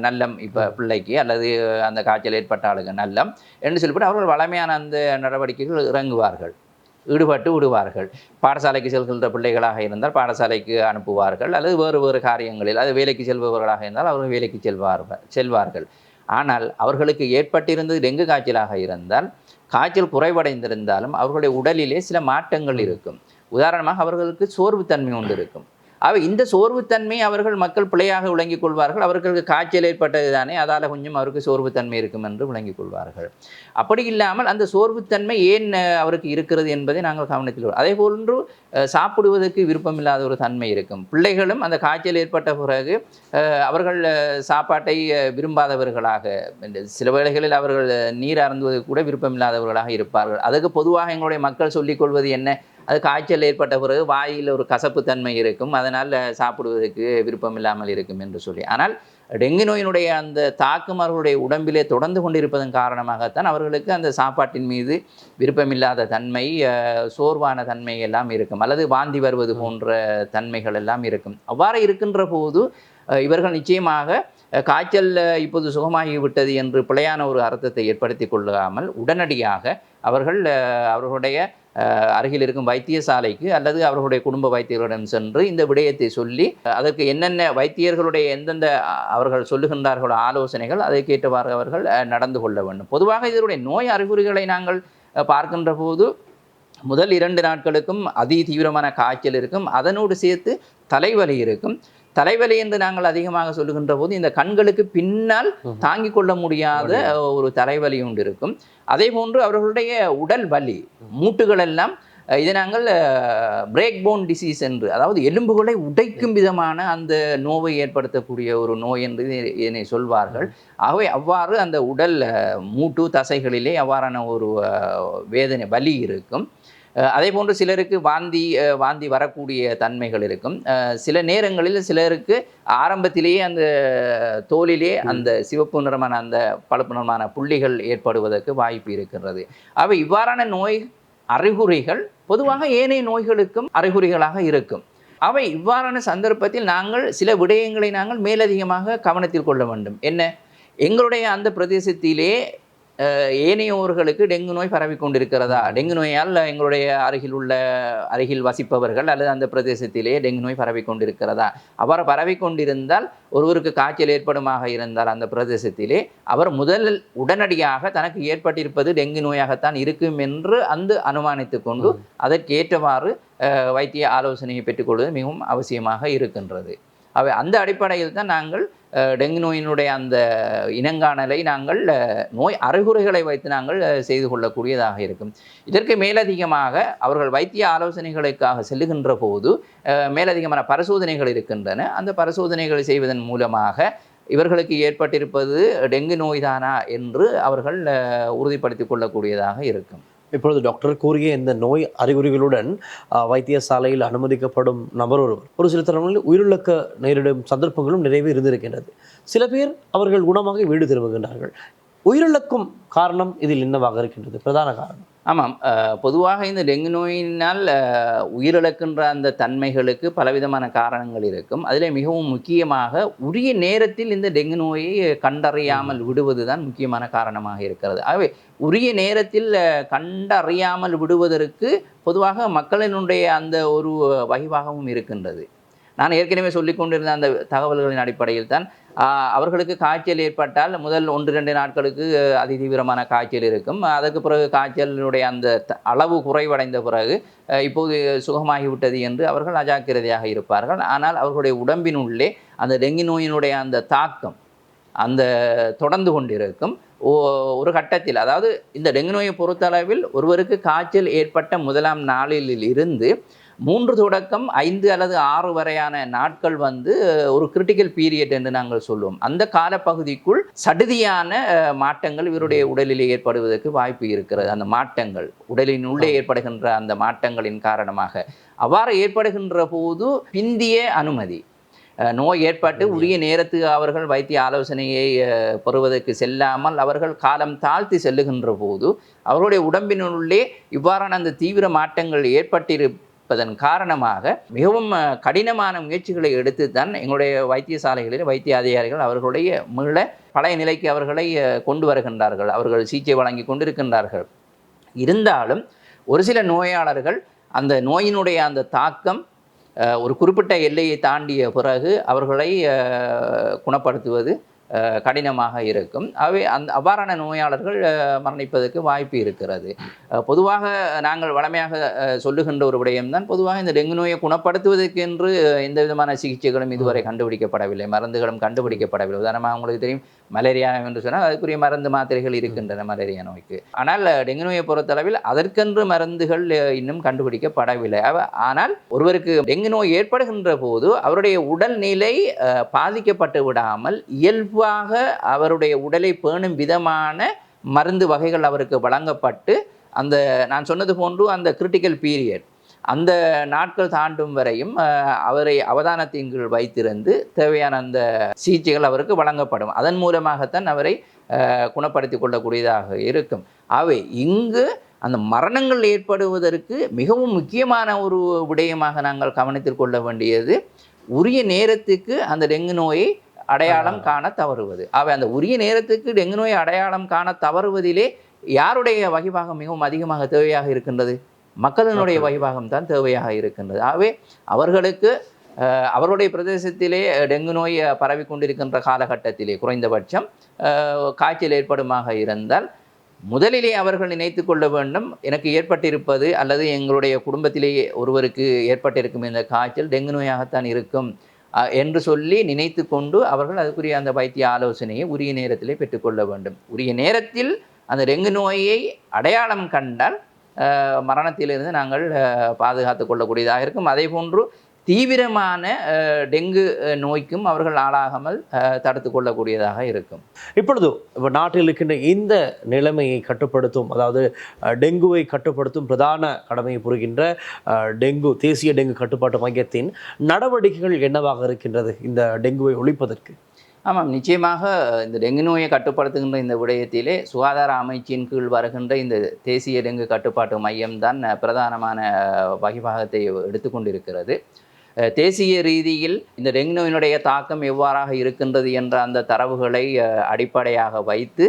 நல்லம் இப்போ பிள்ளைக்கு, அல்லது அந்த காய்ச்சல் ஏற்பட்ட ஆளுங்க நல்லம் என்று சொல்லிவிட்டு அவர்கள் வளமையான அந்த நடவடிக்கைகள் இறங்குவார்கள், ஈடுபட்டு விடுவார்கள். பாடசாலைக்கு செல்கின்ற பிள்ளைகளாக இருந்தால் பாடசாலைக்கு அனுப்புவார்கள், அல்லது வேறு வேறு காரியங்களில், அது வேலைக்கு செல்பவர்களாக இருந்தால் அவர்கள் வேலைக்கு செல்வார்கள். ஆனால் அவர்களுக்கு ஏற்பட்டிருந்தது டெங்கு காய்ச்சலாக இருந்தால், காய்ச்சல் குறைவடைந்திருந்தாலும் அவர்களுடைய உடலிலே சில மாற்றங்கள் இருக்கும். உதாரணமாக அவர்களுக்கு சோர்வுத்தன்மை ஒன்று இருக்கும். இந்த சோர்வுத்தன்மை அவர்கள் மக்கள் பிழையாக விளங்கிக் கொள்வார்கள். அவர்களுக்கு காய்ச்சல் ஏற்பட்டது தானே, அதால் கொஞ்சம் அவருக்கு சோர்வுத்தன்மை இருக்கும் என்று விளங்கிக் கொள்வார்கள். அப்படி இல்லாமல் அந்த சோர்வுத்தன்மை ஏன் அவருக்கு இருக்கிறது என்பதை நாங்கள் கவனத்தில் அதே போன்று சாப்பிடுவதற்கு விருப்பமில்லாத ஒரு தன்மை இருக்கும். பிள்ளைகளும் அந்த காய்ச்சல் ஏற்பட்ட பிறகு அவர்கள் சாப்பாட்டை விரும்பாதவர்களாக, சில வேளைகளில் அவர்கள் நீர் அருந்துவதற்கு கூட விருப்பமில்லாதவர்களாக இருப்பார்கள். அதுக்கு பொதுவாக எங்களுடைய மக்கள் சொல்லிக்கொள்வது என்ன, அது காய்ச்சல் ஏற்பட்ட பிறகு வாயில் ஒரு கசப்பு தன்மை இருக்கும், அதனால் சாப்பிடுவதற்கு விருப்பம் இல்லாமல் இருக்கும் என்று சொல்லி. ஆனால் டெங்கு நோயினுடைய அந்த தாக்கம் அவர்களுடைய உடம்பிலே தொடர்ந்து கொண்டிருப்பதன் காரணமாகத்தான் அவர்களுக்கு அந்த சாப்பாட்டின் மீது விருப்பமில்லாத தன்மை, சோர்வான தன்மை எல்லாம் இருக்கும், அல்லது வாந்தி வருவது போன்ற தன்மைகள் எல்லாம் இருக்கும். அவ்வாறு இருக்கின்ற போது இவர்கள் நிச்சயமாக காய்ச்சல் இப்போது சுகமாகிவிட்டது என்று பிழையான ஒரு அர்த்தத்தை ஏற்படுத்தி கொள்ளாமல் உடனடியாக அவர்கள் அவர்களுடைய அருகில் இருக்கும் வைத்தியசாலைக்கு அல்லது அவர்களுடைய குடும்ப வைத்தியர்களிடம் சென்று இந்த விடயத்தை சொல்லி அதற்கு என்னென்ன வைத்தியர்களுடைய எந்தெந்த அவர்கள் சொல்லுகின்றார்களோ ஆலோசனைகள் அதற்கேற்றவாறு அவர்கள் நடந்து கொள்ள வேண்டும். பொதுவாக இதனுடைய நோய் அறிகுறிகளை நாங்கள் பார்க்கின்ற போது முதல் 2 நாட்களுக்கும் அதி தீவிரமான காய்ச்சல் இருக்கும், அதனோடு சேர்த்து தலைவலி இருக்கும். தலைவலி என்று நாங்கள் அதிகமாக சொல்லுகின்ற போது இந்த கண்களுக்கு பின்னால் தாங்கிக் கொள்ள முடியாத ஒரு தலைவலி ஒன்று இருக்கும். அதே போன்று அவர்களுடைய உடல் வலி, மூட்டுகள் எல்லாம் இதை நாங்கள் பிரேக் போன் டிசீஸ் என்று, அதாவது எலும்புகளை உடைக்கும் விதமான அந்த நோவை ஏற்படுத்தக்கூடிய ஒரு நோய் என்று இதனை சொல்வார்கள். ஆகவே அவ்வாறு அந்த உடல் மூட்டு தசைகளிலே அவ்வாறான ஒரு வேதனை வலி இருக்கும். அதே போன்று சிலருக்கு வாந்தி வரக்கூடிய தன்மைகள் இருக்கும். சில நேரங்களில் சிலருக்கு ஆரம்பத்திலேயே அந்த தோலிலே அந்த சிவப்பு நிறமான அந்த பழுப்பு நிறமான புள்ளிகள் ஏற்படுவதற்கு வாய்ப்பு இருக்கிறது. அவை இவ்வாறான நோய் அறிகுறிகள் பொதுவாக ஏனைய நோய்களுக்கும் அறிகுறிகளாக இருக்கும். அவை இவ்வாறான சந்தர்ப்பத்தில் நாங்கள் சில விடயங்களை நாங்கள் மேலதிகமாக கவனத்தில் கொள்ள வேண்டும். என்ன, எங்களுடைய அந்த பிரதேசத்திலே ஏனையோர்களுக்கு டெங்கு நோய் பரவி கொண்டிருக்கிறதா, டெங்கு நோயால் எங்களுடைய அருகில் வசிப்பவர்கள் அல்லது அந்த பிரதேசத்திலே டெங்கு நோய் பரவி கொண்டிருக்கிறதா, அவர் பரவி கொண்டிருந்தால் ஒருவருக்கு காய்ச்சல் ஏற்படுமாக இருந்தால் அந்த பிரதேசத்திலே அவர் உடனடியாக தனக்கு ஏற்பட்டிருப்பது டெங்கு நோயாகத்தான் இருக்கும் என்று அனுமானித்து கொண்டு அதற்கேற்றவாறு வைத்திய ஆலோசனையை பெற்றுக்கொள்வது மிகவும் அவசியமாக இருக்கின்றது. அந்த அடிப்படையில் தான் நாங்கள் டெங்கு நோயினுடைய அந்த இனங்காணலை நாங்கள் நோய் அறிகுறிகளை வைத்து நாங்கள் செய்து கொள்ளக்கூடியதாக இருக்கும். இதற்கு மேலதிகமாக அவர்கள் வைத்திய ஆலோசனைகளுக்காக செல்லுகின்ற போது மேலதிகமான பரிசோதனைகள் இருக்கின்றன. அந்த பரிசோதனைகளை செய்வதன் மூலமாக இவர்களுக்கு ஏற்பட்டிருப்பது டெங்கு நோய்தானா என்று அவர்கள் உறுதிப்படுத்திக் கொள்ளக்கூடியதாக இருக்கும். இப்பொழுது டாக்டர் கூறிய இந்த நோய் அறிகுறிகளுடன் வைத்தியசாலையில் அனுமதிக்கப்படும் நபர் ஒரு சில தருணங்களில் உயிரிழக்க நேரிடும் சந்தர்ப்பங்களும் நிறைவே இருந்திருக்கின்றது. சில பேர் அவர்கள் குணமாக வீடு திரும்புகின்றார்கள். உயிரிழக்கும் காரணம் இதில் என்னவாக இருக்கின்றது, பிரதான காரணம்? ஆமாம், பொதுவாக இந்த டெங்கு நோயினால் உயிரிழக்கின்ற அந்த தன்மைகளுக்கு பலவிதமான காரணங்கள் இருக்கும். அதில் மிகவும் முக்கியமாக உரிய நேரத்தில் இந்த டெங்கு நோயை கண்டறியாமல் விடுவது தான் முக்கியமான காரணமாக இருக்கிறது. ஆகவே உரிய நேரத்தில் கண்டறியாமல் விடுவதற்கு பொதுவாக மக்களினுடைய அந்த ஒரு வகிவாகவும் இருக்கின்றது. நான் ஏற்கனவே சொல்லிக் கொண்டிருந்த அந்த தகவல்களின் அடிப்படையில் தான் அவர்களுக்கு காய்ச்சல் ஏற்பட்டால் முதல் 1-2 நாட்களுக்கு அதிதீவிரமான காய்ச்சல் இருக்கும். அதற்கு பிறகு காய்ச்சலினுடைய அந்த அளவு குறைவடைந்த பிறகு இப்போது சுகமாகிவிட்டது என்று அவர்கள் அஜாக்கிரதையாக இருப்பார்கள். ஆனால் அவர்களுடைய உடம்பினுள்ளே அந்த டெங்கு நோயினுடைய அந்த தாக்கம் அந்த தொடர்ந்து கொண்டிருக்கும். ஒரு கட்டத்தில், அதாவது இந்த டெங்கு நோயை பொறுத்தளவில் ஒருவருக்கு காய்ச்சல் ஏற்பட்ட முதலாம் நாளில் இருந்து 3 தொடக்கம் 5 அல்லது 6 வரையான நாட்கள் ஒரு கிரிட்டிக்கல் பீரியட் என்று நாங்கள் சொல்லுவோம். அந்த காலப்பகுதிக்குள் சடுதியான மாற்றங்கள் இவருடைய உடலிலே ஏற்படுவதற்கு வாய்ப்பு இருக்கிறது. அந்த மாற்றங்கள் உடலின் உள்ளே ஏற்படுகின்ற அந்த மாற்றங்களின் காரணமாக அவ்வாறு ஏற்படுகின்ற போது பிந்திய அனுமதி, நோய் ஏற்பட்டு உரிய நேரத்துக்கு அவர்கள் வைத்திய ஆலோசனையை பெறுவதற்கு செல்லாமல் அவர்கள் காலம் தாழ்த்தி செல்லுகின்ற போது அவர்களுடைய உடம்பினுள்ளே இவ்வாறான அந்த தீவிர மாற்றங்கள் ஏற்பட்டிருப்பதன் காரணமாக மிகவும் கடினமான முயற்சிகளை எடுத்து தான் எங்களுடைய வைத்தியசாலைகளில் வைத்திய அதிகாரிகள் அவர்களுடைய மீள பழைய நிலைக்கு அவர்களை கொண்டு வருகின்றார்கள். அவர்கள் சிகிச்சை வழங்கி கொண்டிருக்கின்றார்கள். இருந்தாலும் ஒரு சில நோயாளர்கள் அந்த நோயினுடைய அந்த தாக்கம் ஒரு குறிப்பிட்ட எல்லையை தாண்டிய பிறகு அவர்களை குணப்படுத்துவது கடினமாக இருக்கும். அவை அவ்வாறான நோயாளர்கள் மரணிப்பதற்கு வாய்ப்பு இருக்கிறது. பொதுவாக நாங்கள் வழமையாக சொல்லுகின்ற ஒரு விடயம்தான், பொதுவாக இந்த டெங்கு நோயை குணப்படுத்துவதற்கென்று எந்த விதமான சிகிச்சைகளும் இதுவரை கண்டுபிடிக்கப்படவில்லை, மருந்துகளும் கண்டுபிடிக்கப்படவில்லை. உதாரணமாக உங்களுக்கு தெரியும், மலேரியா என்று சொன்னால் அதுக்குரிய மருந்து மாத்திரைகள் இருக்கின்றன மலேரியா நோய்க்கு. ஆனால் டெங்கு நோயை பொறுத்தளவில் அதற்கென்று மருந்துகள் இன்னும் கண்டுபிடிக்கப்படவில்லை. ஆனால் ஒருவருக்கு டெங்கு நோய் ஏற்படுகின்ற போது அவருடைய உடல்நிலை பாதிக்கப்பட்டு விடாமல் இயல்பாக அவருடைய உடலை பேணும் விதமான மருந்து வகைகள் அவருக்கு வழங்கப்பட்டு, அந்த நான் சொன்னது போன்று அந்த கிரிட்டிக்கல் பீரியட், அந்த நாட்கள் தாண்டும் வரையும் அவரை அவதானத்தின் கீழ் வைத்திருந்து தேவையான அந்த சிகிச்சைகள் அவருக்கு வழங்கப்படும். அதன் மூலமாகத்தான் அவரை குணப்படுத்தி கொள்ளக்கூடியதாக இருக்கும். அவை இங்கு அந்த மரணங்கள் ஏற்படுவதற்கு மிகவும் முக்கியமான ஒரு விடயமாக நாங்கள் கவனத்தில் கொள்ள வேண்டியது, உரிய நேரத்துக்கு அந்த டெங்கு நோயை அடையாளம் காண தவறுவது. அவை அந்த உரிய நேரத்துக்கு டெங்கு நோயை அடையாளம் காண தவறுவதிலே யாருடைய வகிபாகம் மிகவும் அதிகமாக தேவையாக இருக்கின்றது? மக்களினுடைய வகிபாகம் தான் தேவையாக இருக்கின்றது. ஆகவே அவர்களுக்கு அவருடைய பிரதேசத்திலே டெங்கு நோய் பரவி கொண்டிருக்கின்ற காலகட்டத்திலே குறைந்தபட்சம் காய்ச்சல் ஏற்படுமாக இருந்தால் முதலிலே அவர்கள் நினைத்து கொள்ள வேண்டும், எனக்கு ஏற்பட்டிருப்பது அல்லது எங்களுடைய குடும்பத்திலேயே ஒருவருக்கு ஏற்பட்டிருக்கும் இந்த காய்ச்சல் டெங்கு நோயாகத்தான் இருக்கும் என்று சொல்லி நினைத்து கொண்டு அவர்கள் அதுக்குரிய அந்த வைத்திய ஆலோசனையை உரிய நேரத்திலே பெற்றுக்கொள்ள வேண்டும். உரிய நேரத்தில் அந்த டெங்கு நோயை அடையாளம் கண்டால் மரணத்திலிருந்து நாங்கள் பாதுகாத்து கொள்ளக்கூடியதாக இருக்கும். அதே போன்று தீவிரமான டெங்கு நோய்க்கும் அவர்கள் ஆளாகாமல் தடுத்து கொள்ளக்கூடியதாக இருக்கும். இப்பொழுது நாட்டில் இருக்கின்ற இந்த நிலைமையை கட்டுப்படுத்தும், அதாவது டெங்குவை கட்டுப்படுத்தும் பிரதான கடமையை புரிகின்ற தேசிய டெங்கு கட்டுப்பாட்டு மையத்தின் நடவடிக்கைகள் என்னவாக இருக்கின்றது இந்த டெங்குவை ஒழிப்பதற்கு? ஆமாம், நிச்சயமாக இந்த டெங்கு நோயை கட்டுப்படுத்துகின்ற இந்த விடயத்திலே சுகாதார அமைச்சின் கீழ் வருகின்ற இந்த தேசிய டெங்கு கட்டுப்பாட்டு மையம்தான் பிரதானமான வகிபாகத்தை எடுத்துக்கொண்டிருக்கிறது. தேசிய ரீதியில் இந்த டெங்கு நோயினுடைய தாக்கம் எவ்வாறாக இருக்கின்றது என்ற அந்த தரவுகளை அடிப்படையாக வைத்து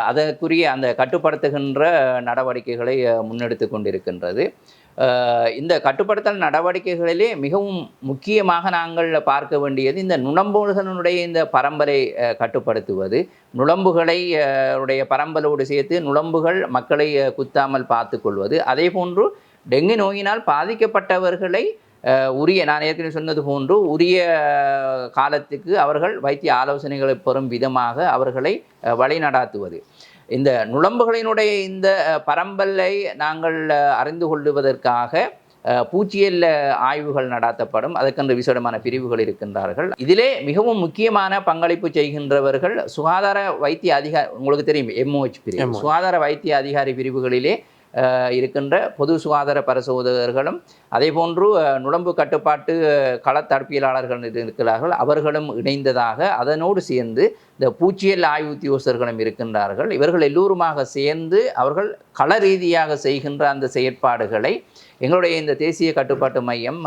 அதற்குரிய அந்த கட்டுப்படுத்துகின்ற நடவடிக்கைகளை முன்னெடுத்து கொண்டிருக்கின்றது. இந்த கட்டுப்படுத்தல் நடவடிக்கைகளிலே மிகவும் முக்கியமாக நாங்கள் பார்க்க வேண்டியது இந்த நுளம்புகளுடைய இந்த பரம்பலை கட்டுப்படுத்துவது, நுளம்புகளை உடைய பரம்பலோடு சேர்த்து நுளம்புகள் மக்களை குத்தாமல் பார்த்து கொள்வது, அதே போன்று டெங்கு நோயினால் பாதிக்கப்பட்டவர்களை உரிய, நான் ஏற்கனவே சொன்னது போன்று உரிய காலத்துக்கு அவர்கள் வைத்திய ஆலோசனைகளை பெறும் விதமாக அவர்களை வழிநடாத்துவது. இந்த நுளம்புகளினுடைய இந்த பரம்பலை நாங்கள் அறிந்து கொள்வதற்காக பூச்சியல் ஆய்வுகள் நடத்தப்படும். அதற்கென்று விசேடமான பிரிவுகள் இருக்கின்றார்கள். இதிலே மிகவும் முக்கியமான பங்களிப்பு செய்கின்றவர்கள் சுகாதார வைத்திய அதிகாரி, உங்களுக்கு தெரியும் MOH பிரிவு, சுகாதார வைத்திய அதிகாரி பிரிவுகளிலே இருக்கின்ற பொது சுகாதார பரிசோதகர்களும் அதே போன்று நுளம்பு கட்டுப்பாட்டு களத்தடுப்பியலாளர்கள் இருக்கிறார்கள், அவர்களும் இணைந்ததாக அதனோடு சேர்ந்து இந்த பூச்சியல் ஆய்வு உத்தியோகஸ்தர்களும் இருக்கின்றார்கள். இவர்கள் எல்லோருமாக சேர்ந்து அவர்கள் கள ரீதியாக செய்கின்ற அந்த செயற்பாடுகளை எங்களுடைய இந்த தேசிய கட்டுப்பாட்டு மையம்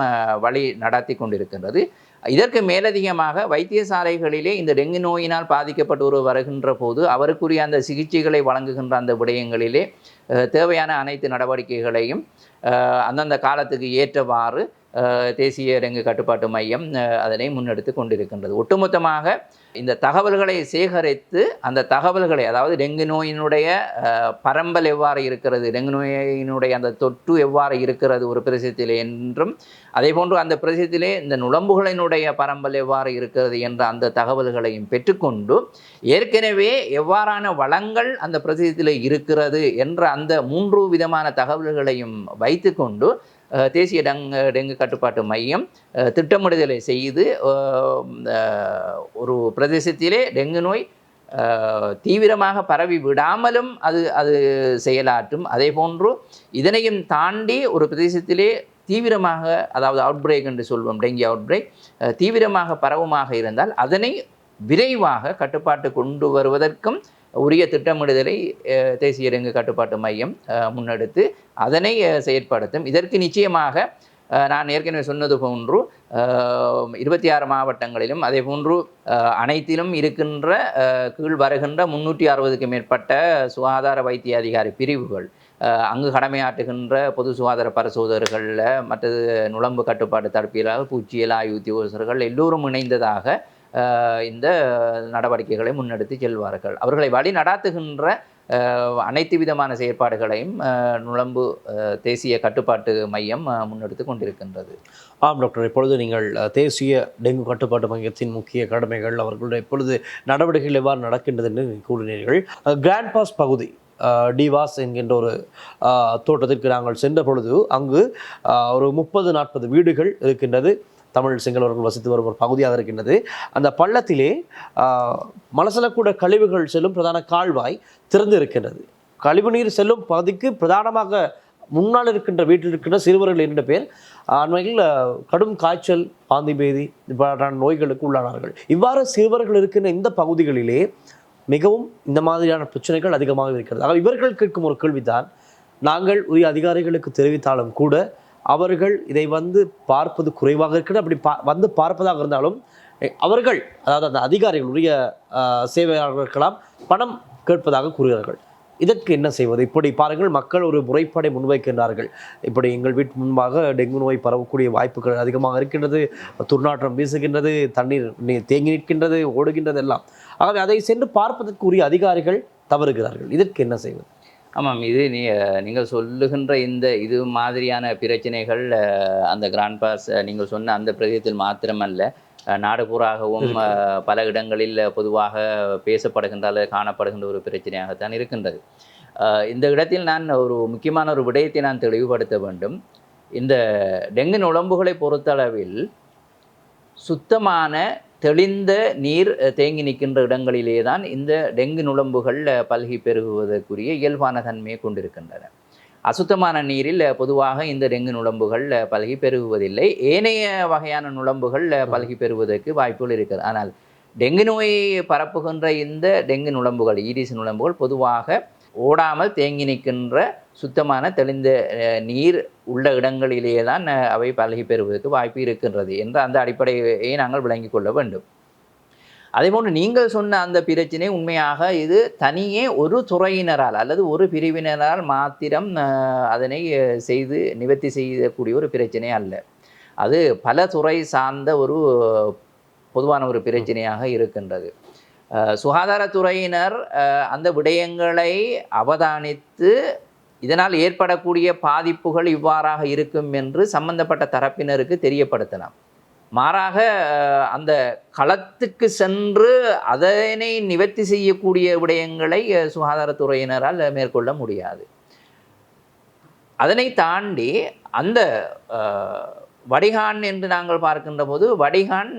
வழி நடத்தி கொண்டிருக்கின்றது. இதற்கு மேலதிகமாக வைத்தியசாலைகளிலே இந்த டெங்கு நோயினால் பாதிக்கப்பட்டு வருகின்ற போது அவருக்குரிய அந்த சிகிச்சைகளை வழங்குகின்ற அந்த விடயங்களிலே தேவையான அனைத்து நடவடிக்கைகளையும் அந்தந்த காலத்துக்கு ஏற்றவாறு தேசிய டெங்கு கட்டுப்பாட்டு மையம் அதனை முன்னெடுத்து கொண்டிருக்கின்றது. ஒட்டுமொத்தமாக இந்த தகவல்களை சேகரித்து அந்த தகவல்களை, அதாவது டெங்கு நோயினுடைய பரம்பல் எவ்வாறு இருக்கிறது, டெங்கு நோயினுடைய அந்த தொற்று எவ்வாறு இருக்கிறது ஒரு பிரதேசத்திலே என்றும், அதே போன்று அந்த பிரதேசத்திலே இந்த நுளம்புகளினுடைய பரம்பல் எவ்வாறு இருக்கிறது என்ற அந்த தகவல்களையும் பெற்றுக்கொண்டு ஏற்கனவே எவ்வாறான வளங்கள் அந்த பிரதேசத்திலே இருக்கிறது என்ற அந்த 3 விதமான தகவல்களையும் வைத்து கொண்டு தேசிய டெங்கு கட்டுப்பாட்டு மையம் திட்டமிடுதலை செய்து ஒரு பிரதேசத்திலே டெங்கு நோய் தீவிரமாக பரவி விடாமலும் அது செயலாற்றும். அதே போன்று இதனையும் தாண்டி ஒரு பிரதேசத்திலே தீவிரமாக, அதாவது அவுட் பிரேக் என்று சொல்வோம், டெங்கி அவுட் பிரேக் தீவிரமாக பரவுமாக இருந்தால் அதனை விரைவாக கட்டுப்பாட்டு கொண்டு வருவதற்கும் உரிய திட்டமிடுதலை தேசிய டெங்கு கட்டுப்பாட்டு மையம் முன்னெடுத்து அதனை செயற்படுத்தும். இதற்கு நிச்சயமாக நான் ஏற்கனவே சொன்னது போன்று 26 மாவட்டங்களிலும் அதே போன்று அனைத்திலும் இருக்கின்ற கீழ் வருகின்ற 360க்கும் மேற்பட்ட சுகாதார வைத்திய அதிகாரி பிரிவுகள், அங்கு கடமையாற்றுகின்ற பொது சுகாதார பரிசோதகர்களில் மற்றது நுளம்பு கட்டுப்பாட்டு தடுப்பியலாளர், பூச்சியல் ஆய்வு உத்தியோகஸ்தர்கள் எல்லோரும் இணைந்ததாக இந்த நடவடிக்கைகளை முன்னெடுத்து செல்வார்கள். அவர்களை வழி நடாத்துகின்ற அனைத்து விதமான செயற்பாடுகளையும் நுளம்பு தேசிய கட்டுப்பாட்டு மையம் முன்னெடுத்து கொண்டிருக்கின்றது. ஆம் டாக்டர், இப்பொழுது நீங்கள் தேசிய டெங்கு கட்டுப்பாட்டு மையத்தின் முக்கிய கடமைகள், அவர்களுடைய இப்பொழுது நடவடிக்கைகள் எவ்வாறு நடக்கின்றது என்று கூறினீர்கள். கிராண்ட் பாஸ் பகுதி டிவாஸ் என்கின்ற ஒரு தோட்டத்திற்கு நாங்கள் சென்ற பொழுது அங்கு ஒரு 30-40 வீடுகள் இருக்கின்றது. தமிழ் சிங்களவர்கள் வசித்து வரும் ஒரு பகுதியாக இருக்கின்றது. அந்த பள்ளத்திலே மலசலக்கூட கழிவுகள் செல்லும் பிரதான கால்வாய் திறந்து இருக்கின்றது. கழிவுநீர் செல்லும் பகுதிக்கு பிரதானமாக முன்னால் இருக்கின்ற வீட்டில் இருக்கின்ற சிறுவர்கள் 2 பேர் அண்மையில் கடும் காய்ச்சல், பாந்தி பேதி இவ்வாறான நோய்களுக்கு உள்ளானார்கள். இவ்வாறு சிறுவர்கள் இருக்கின்ற இந்த பகுதிகளிலே மிகவும் இந்த மாதிரியான பிரச்சனைகள் அதிகமாக இருக்கிறது. ஆக இவர்கள் கேட்கும் ஒரு கேள்விதான், நாங்கள் உரிய அதிகாரிகளுக்கு தெரிவித்தாலும் கூட அவர்கள் இதை வந்து பார்ப்பது குறைவாக இருக்கிறது. அப்படி வந்து பார்ப்பதாக இருந்தாலும் அவர்கள், அதாவது அந்த அதிகாரிகள், உரிய சேவையாளர்களெல்லாம் பணம் கேட்பதாக கூறுகிறார்கள். இதற்கு என்ன செய்வது? இப்படி பாருங்கள், மக்கள் ஒரு முறைப்பாடை முன்வைக்கின்றார்கள். இப்படி எங்கள் வீட்டு முன்பாக டெங்கு நோய் பரவக்கூடிய வாய்ப்புகள் அதிகமாக இருக்கின்றது, துர்நாற்றம் வீசுகின்றது, தண்ணீர் தேங்கி நிற்கின்றது, ஓடுகின்றது எல்லாம். ஆகவே அதை சென்று பார்ப்பதற்கு உரிய அதிகாரிகள் தவறுகிறார்கள். இதற்கு என்ன செய்வது? ஆமாம், இது நீங்கள் சொல்லுகின்ற இது மாதிரியான பிரச்சனைகள் அந்த கிராண்ட் பாஸ் நீங்கள் சொன்ன அந்த பிரதேசத்தில் மாத்திரமல்ல, நாடு பூராகவும் பல இடங்களில் பொதுவாக பேசப்படுகின்ற அல்லது காணப்படுகின்ற ஒரு பிரச்சனையாகத்தான் இருக்கின்றது. இந்த இடத்தில் நான் ஒரு முக்கியமான ஒரு விடயத்தை நான் தெளிவுபடுத்த வேண்டும். இந்த டெங்கு நுளம்புகளை பொறுத்தளவில் சுத்தமான தெளிந்த நீர் தேங்கி நிற்கின்ற இடங்களிலே தான் இந்த டெங்கு நுளம்புகள் பல்கி பெருகுவதற்குரிய இயல்பான தன்மையை கொண்டிருக்கின்றன. அசுத்தமான நீரில் பொதுவாக இந்த டெங்கு நுளம்புகள் பல்கி பெருகுவதில்லை. ஏனைய வகையான நுளம்புகள் பல்கி பெறுவதற்கு வாய்ப்புகள் இருக்கிறது. ஆனால் டெங்கு நோயை பரப்புகின்ற இந்த டெங்கு நுளம்புகள், ஈடிஸ் நுளம்புகள் பொதுவாக ஓடாமல் தேங்கி நிற்கின்ற சுத்தமான தெளிந்த நீர் உள்ள இடங்களிலேயே தான் அவை பல்கி பெறுவதற்கு வாய்ப்பு இருக்கின்றது என்ற அந்த அடிப்படையை நாங்கள் விளங்கிக் கொள்ள வேண்டும். அதேபோன்று நீங்கள் சொன்ன அந்த பிரச்சனை உண்மையாக இது தனியே ஒரு துறையினரால் அல்லது ஒரு பிரிவினரால் மாத்திரம் அதனை நிவர்த்தி செய்யக்கூடிய ஒரு பிரச்சனை அல்ல. அது பல துறை சார்ந்த ஒரு பொதுவான ஒரு பிரச்சனையாக இருக்கின்றது. சுகாதாரத்துறையினர் அந்த விடயங்களை அவதானித்து இதனால் ஏற்படக்கூடிய பாதிப்புகள் இவ்வாறாக இருக்கும் என்று சம்பந்தப்பட்ட தரப்பினருக்கு தெரியப்படுத்தலாம். மாறாக அந்த களத்துக்கு சென்று அதனை நிவர்த்தி செய்யக்கூடிய விடயங்களை சுகாதாரத்துறையினரால் மேற்கொள்ள முடியாது. அதனை தாண்டி அந்த வடிகான் என்று நாங்கள் பார்க்கின்ற போது வடிகான்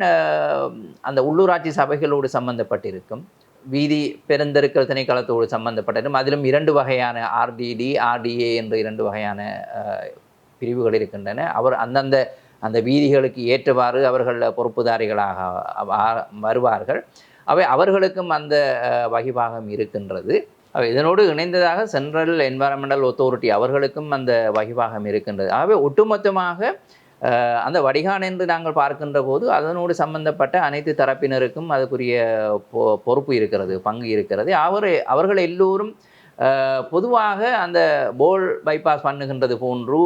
அந்த உள்ளூராட்சி சபைகளோடு சம்பந்தப்பட்டிருக்கும், வீதி பெருந்தெருக்கள் திணைக்களத்தோடு சம்பந்தப்பட்டிருக்கும். அதிலும் 2 வகையான RDD, RDA என்ற 2 வகையான பிரிவுகள் இருக்கின்றன. அந்த வீதிகளுக்கு ஏற்றவாறு அவர்கள் பொறுப்புதாரிகளாக வருவார்கள். அவர்களுக்கும் அந்த வகிபாகம் இருக்கின்றது. இதனோடு இணைந்ததாக சென்ட்ரல் என்வாரன்மெண்டல் அத்தாரிட்டி அவர்களுக்கும் அந்த வகிபாகம் இருக்கின்றது. ஆகவே ஒட்டுமொத்தமாக அந்த வடிகான் என்று நாங்கள் பார்க்கின்ற போது அதனோடு சம்பந்தப்பட்ட அனைத்து தரப்பினருக்கும் அதுக்குரிய பொறுப்பு இருக்கிறது, பங்கு இருக்கிறது. அவர்கள் எல்லோரும் பொதுவாக அந்த போல் பைபாஸ் பண்ணுகின்றது போன்று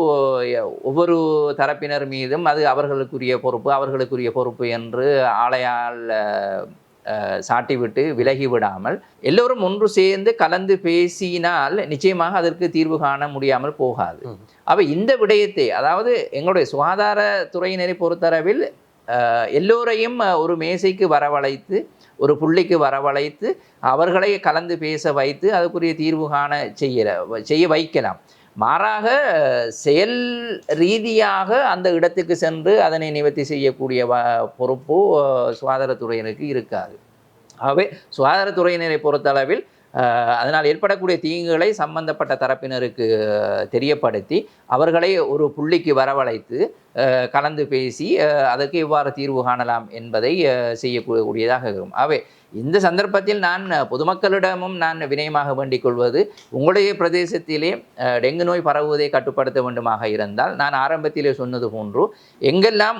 ஒவ்வொரு தரப்பினர் மீதும் அது அவர்களுக்குரிய பொறுப்பு என்று ஆளையால் சாட்டிவிட்டு விலகிவிடாமல் எல்லோரும் ஒன்று சேர்ந்து கலந்து பேசினால் நிச்சயமாக அதற்கு தீர்வு காண முடியாமல் போகாது. இந்த விடயத்தை, அதாவது எங்களுடைய சுகாதாரத்துறையினரை பொறுத்தளவில் எல்லோரையும் ஒரு மேசைக்கு வரவழைத்து, ஒரு புள்ளிக்கு வரவழைத்து அவர்களை கலந்து பேச வைத்து அதுக்குரிய தீர்வு காண செய்ய வைக்கலாம். மாறாக செயல் ரீதியாக அந்த இடத்துக்கு சென்று அதனை நிவர்த்தி செய்யக்கூடிய பொறுப்பு சுகாதாரத்துறையினருக்கு இருக்காது. ஆகவே சுகாதாரத்துறையினரை பொறுத்தளவில் அதனால் ஏற்படக்கூடிய தீங்குகளை சம்பந்தப்பட்ட தரப்பினருக்கு தெரியப்படுத்தி அவர்களை ஒரு புள்ளிக்கு வரவழைத்து கலந்து பேசி அதற்கு எவ்வாறு தீர்வு காணலாம் என்பதை செய்யக்கூடியதாக இருக்கும். ஆகவே இந்த சந்தர்ப்பத்தில் நான் பொதுமக்களிடமும் நான் வினயமாக வேண்டிக் கொள்வது, உங்களுடைய பிரதேசத்திலே டெங்கு நோய் பரவுவதை கட்டுப்படுத்த வேண்டுமாக இருந்தால் நான் ஆரம்பத்திலே சொன்னது போன்று எங்கெல்லாம்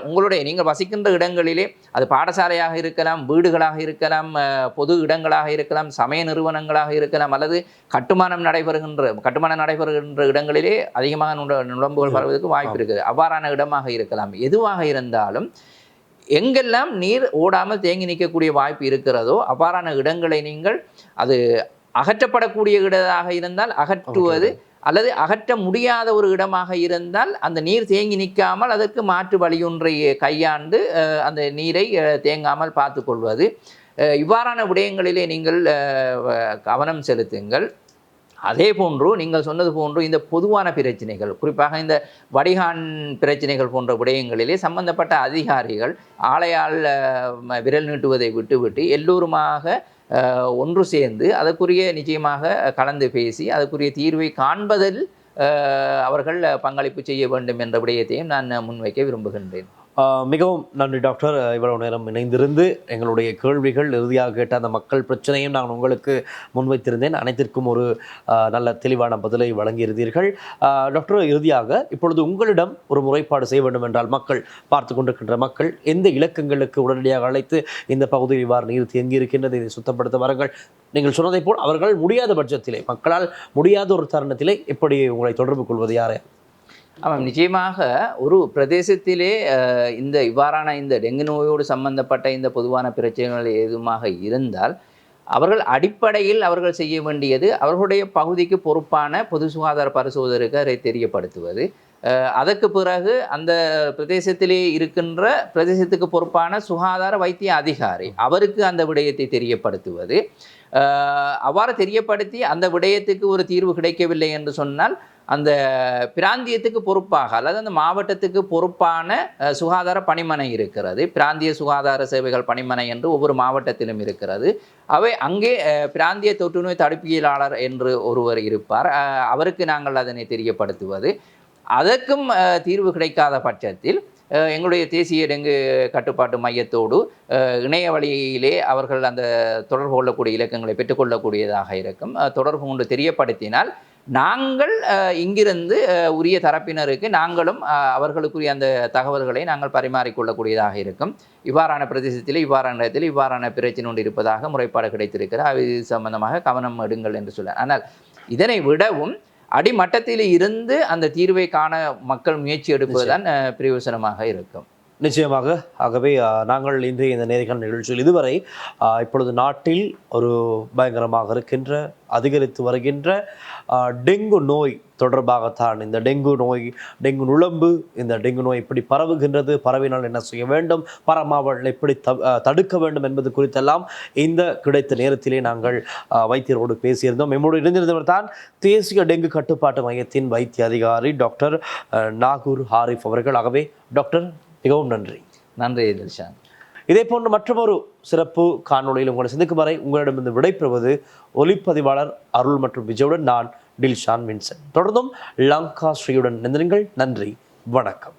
நீங்கள் வசிக்கின்ற இடங்களிலே, அது பாடசாலையாக இருக்கலாம், வீடுகளாக இருக்கலாம், பொது இடங்களாக இருக்கலாம், சமய நிறுவனங்களாக இருக்கலாம், அல்லது கட்டுமானம் நடைபெறுகின்ற இடங்களிலே அதிகமாக நுளம்புகள் பரவுவதற்கு வாய்ப்பு இருக்குது. அவ்வாறான இடமாக இருக்கலாம். எதுவாக இருந்தாலும் எங்கெல்லாம் நீர் ஓடாமல் தேங்கி நிற்கக்கூடிய வாய்ப்பு இருக்கிறதோ அவ்வாறான இடங்களை நீங்கள் அது அகற்றப்படக்கூடிய இடமாக இருந்தால் அகற்றுவது, அல்லது அகற்ற முடியாத ஒரு இடமாக இருந்தால் அந்த நீர் தேங்கி நிற்காமல் அதற்கு மாற்று வழியொன்றை கையாண்டு அந்த நீரை தேங்காமல் பார்த்து கொள்வது, இவ்வாறான விடயங்களிலே நீங்கள் கவனம் செலுத்துங்கள். அதே போன்று நீங்கள் சொன்னது போன்று இந்த பொதுவான பிரச்சனைகள், குறிப்பாக இந்த வடிகான் பிரச்சனைகள் போன்ற விடயங்களிலே சம்பந்தப்பட்ட அதிகாரிகள் ஆலையால் விரல் நீட்டுவதை விட்டுவிட்டு எல்லோருமாக ஒன்று சேர்ந்து அதற்குரிய நிச்சயமாக கலந்து பேசி அதற்குரிய தீர்வை காண்பதில் அவர்கள் பங்களிப்பு செய்ய வேண்டும் என்ற விடயத்தையும் நான் முன்வைக்க விரும்புகின்றேன். மிகவும் நன்றி டாக்டர். இவ்வளவு நேரம் இணைந்திருந்து எங்களுடைய கேள்விகள் இறுதியாக கேட்ட அந்த மக்கள் பிரச்சனையும் நான் உங்களுக்கு முன்வைத்திருந்தேன். அனைத்திற்கும் ஒரு நல்ல தெளிவான பதிலை வழங்கியிருந்தீர்கள். டாக்டர், இறுதியாக இப்பொழுது உங்களிடம் ஒரு முறைப்பாடு செய்ய வேண்டும் என்றால் மக்கள் பார்த்து கொண்டிருக்கின்ற மக்கள் எந்த இலக்கங்களுக்கு உடனடியாக அழைத்து இந்த பகுதியில் இவ்வாறு நீர் தேங்கி இருக்கின்றது, இதை சுத்தப்படுத்த வாருங்கள், நீங்கள் சொன்னதை போல் அவர்கள் முடியாத பட்சத்திலே, மக்களால் முடியாத ஒரு தருணத்திலே எப்படி உங்களை தொடர்பு கொள்வது? யாரை? ஆமாம், நிச்சயமாக ஒரு பிரதேசத்திலே இந்த இவ்வாறான இந்த டெங்கு நோயோடு சம்பந்தப்பட்ட இந்த பொதுவான பிரச்சனைகள் எதுவுமாக இருந்தால் அவர்கள் அடிப்படையில் அவர்கள் செய்ய வேண்டியது அவர்களுடைய பகுதிக்கு பொறுப்பான பொது சுகாதார பரிசோதகருக்கு அதை தெரியப்படுத்துவது. அதற்கு பிறகு அந்த பிரதேசத்திலே இருக்கின்ற பிரதேசத்துக்கு பொறுப்பான சுகாதார வைத்திய அதிகாரி அவருக்கு அந்த விடயத்தை தெரியப்படுத்துவது. அவ்வாறு தெரியப்படுத்தி அந்த விடயத்துக்கு ஒரு தீர்வு கிடைக்கவில்லை என்று சொன்னால் அந்த பிராந்தியத்துக்கு பொறுப்பாக அல்லது அந்த மாவட்டத்துக்கு பொறுப்பான சுகாதார பணிமனை இருக்கிறது. பிராந்திய சுகாதார சேவைகள் பணிமனை என்று ஒவ்வொரு மாவட்டத்திலும் இருக்கிறது. அவை அங்கே பிராந்திய தொற்றுநோய் தடுப்பியலாளர் என்று ஒருவர் இருப்பார். அவருக்கு நாங்கள் அதனை தெரியப்படுத்துவது. அதற்கும் தீர்வு கிடைக்காத பட்சத்தில் எங்களுடைய தேசிய டெங்கு கட்டுப்பாட்டு மையத்தோடு இணைய வழியிலே அவர்கள் அந்த தொடர்பு கொள்ளக்கூடிய இலக்கங்களை பெற்றுக்கொள்ளக்கூடியதாக இருக்கும். தொடர்பு கொண்டு தெரியப்படுத்தினால் நாங்கள் இங்கிருந்து உரிய தரப்பினருக்கு நாங்களும் அவர்களுக்குரிய அந்த தகவல்களை நாங்கள் பரிமாறிக்கொள்ளக்கூடியதாக இருக்கும். இவ்வாறான பிரதேசத்தில் இவ்வாறான இடத்தில் இவ்வாறான பிரச்சனை ஒன்று இருப்பதாக முறைப்பாடு கிடைத்திருக்கிறது, அது சம்பந்தமாக கவனம் எடுங்கள் என்று சொல்ல. ஆனால் இதனை விடவும் அடிமட்டத்தில் இருந்து அந்த தீர்வை காண மக்கள் முயற்சி எடுப்பதுதான் பிரயோசனமாக இருக்கும். நிச்சயமாக. ஆகவே நாங்கள் இன்றைய இந்த நேர்காணல் நிகழ்ச்சியில் இதுவரை இப்பொழுது நாட்டில் ஒரு பயங்கரமாக இருக்கின்ற அதிகரித்து வருகின்ற டெங்கு நோய் தொடர்பாகத்தான், இந்த டெங்கு நோய், டெங்கு நுளம்பு, இந்த டெங்கு நோய் எப்படி பரவுகின்றது, பரவினால் என்ன செய்ய வேண்டும், பரமாவல் எப்படி தடுக்க வேண்டும் என்பது குறித்தெல்லாம் இந்த கிடைத்த நேரத்திலே நாங்கள் வைத்தியரோடு பேசியிருந்தோம். நம்மோடு இருந்திருந்தவர் தான் தேசிய டெங்கு கட்டுப்பாட்டு மையத்தின் வைத்திய அதிகாரி டாக்டர் நாகூர் ஹாரிஃப் அவர்கள். ஆகவே டாக்டர், மிகவும் நன்றி. நன்றி தில்ஷான். இதே போன்று மற்றொரு சிறப்பு காணொலியில் உங்களை சந்திக்கும் வரை உங்களிடமிருந்து விடைபெறுவது ஒளிப்பதிவாளர் அருள் மற்றும் விஜயுடன் நான் டில்ஷான் வின்சென்ட். தொடர்ந்தும் லங்கா ஸ்ரீயுடன் நினைந்திருங்கள். நன்றி, வணக்கம்.